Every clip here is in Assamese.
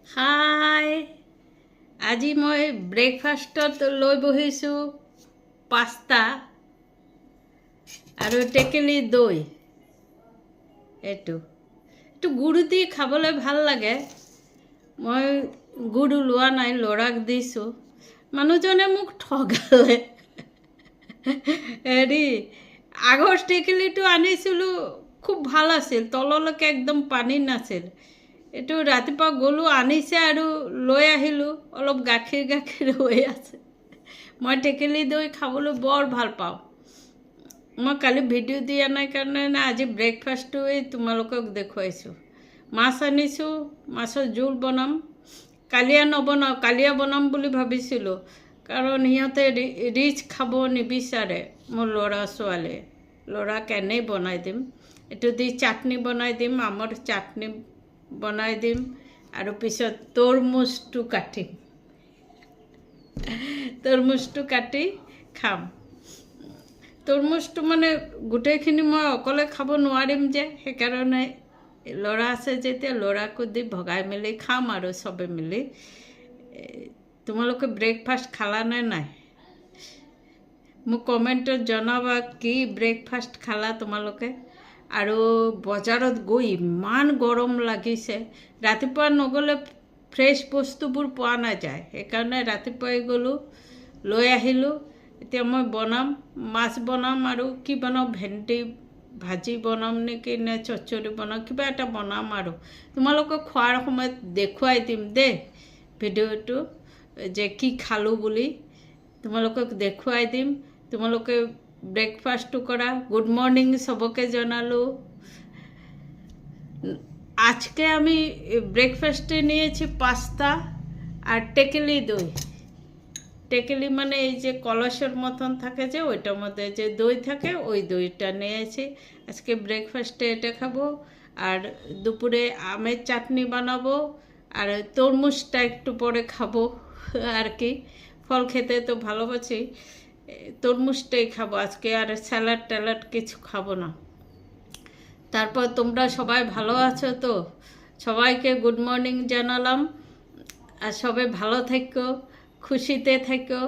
হাই, আজি মই ব্ৰেকফাষ্টত লৈ বহিছোঁ পাস্তা আৰু টেকেলি দৈ। এইটো গুড় দি খাবলৈ ভাল লাগে। মই গুড় লোৱা নাই, ল'ৰাক দিছোঁ। মানুহজনে মোক ঠগালে। হেৰি আগৰ টেকেলিটো আনিছিলোঁ, খুব ভাল আছিল, তললৈকে একদম পানী নাছিল। এইটো ৰাতিপুৱা গ'লোঁ, আনিছে আৰু লৈ আহিলোঁ, অলপ গাখীৰ গাখীৰ হৈ আছে। মই টেকেলি দৈ খাবলৈ বৰ ভাল পাওঁ। মই কালি ভিডিঅ' দিয়া নাই কাৰণে আজি ব্ৰেকফাষ্টটোৱেই তোমালোকক দেখুৱাইছোঁ। মাছ আনিছোঁ, মাছৰ জোল বনাম। কালিয়া নবনাওঁ, কালিয়া বনাম বুলি ভাবিছিলোঁ, কাৰণ সিহঁতে ৰিচ খাব নিবিচাৰে। মোৰ ল'ৰা ছোৱালীয়ে, ল'ৰাক এনেই বনাই দিম। এইটো দি চাটনি বনাই দিম, আমৰ চাটনি বনাই দিম, আৰু পিছত তৰমুজটো কাটি খাম। তৰমুজটো মানে গোটেইখিনি মই অকলে খাব নোৱাৰিম যে, সেইকাৰণে ল'ৰা আছে যেতিয়া ল'ৰাকো দি ভগাই মেলি খাম আৰু চবে মিলি। তোমালোকে ব্ৰেকফাষ্ট খালানে নাই? মোক কমেণ্টত জনাবা কি ব্ৰেকফাষ্ট খালা তোমালোকে। আৰু বজাৰত গৈ ইমান গৰম লাগিছে, ৰাতিপুৱা নগ'লে ফ্ৰেছ বস্তুবোৰ পোৱা নাযায়। সেইকাৰণে ৰাতিপুৱাই গ'লোঁ, লৈ আহিলোঁ। এতিয়া মই বনাম, মাছ বনাম আৰু কি বনাওঁ, ভেন্দি ভাজি বনাম নেকি, নে চচ্চড়ি বনাম, কিবা এটা বনাম আৰু তোমালোকক খোৱাৰ সময়ত দেখুৱাই দিম দেই ভিডিঅ'টো, যে কি খালোঁ বুলি তোমালোকক দেখুৱাই দিম। তোমালোকে ব্রেকফাস্টও করা। গুড মর্নিং সবকে জানালো। আজকে আমি ব্রেকফাস্টে নিয়েছি পাস্তা আর টেকেলি দই। টেকেলি মানে এই যে কলসের মতন থাকে, যে ওইটার মধ্যে যে দই থাকে, ওই দইটা নিয়েছি। আজকে ব্রেকফাস্টে এটা খাবো, আর দুপুরে আমের চাটনি বানাবো, আর তরমুজটা একটু পরে খাবো আর কি। ফল খেতে তো ভালোবাসি, তরমুজটাই খাবো আজকে, আর স্যালাড ট্যালাড কিছু খাবো না। তারপর তোমরা সবাই ভালো আছো তো? সবাইকে গুড মর্নিং জানালাম। আর সবাই ভালো থেকো, খুশিতে থেকো।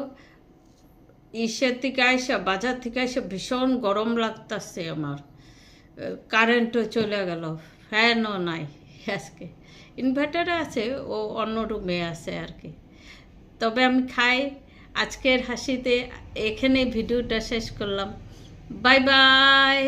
ঈশ্বর থেকে আইসা, বাজার থেকে আইসা ভীষণ গরম লাগতেছে আমার। কারেন্টও চলে গেল, ফ্যানও নাই আজকে। ইনভার্টার আছে, ও অন্য রুমে আছে আর কি। তবে আমি খাই। আজকের হাসিতে এখানে ভিডিওটা শেষ করলাম। Bye bye.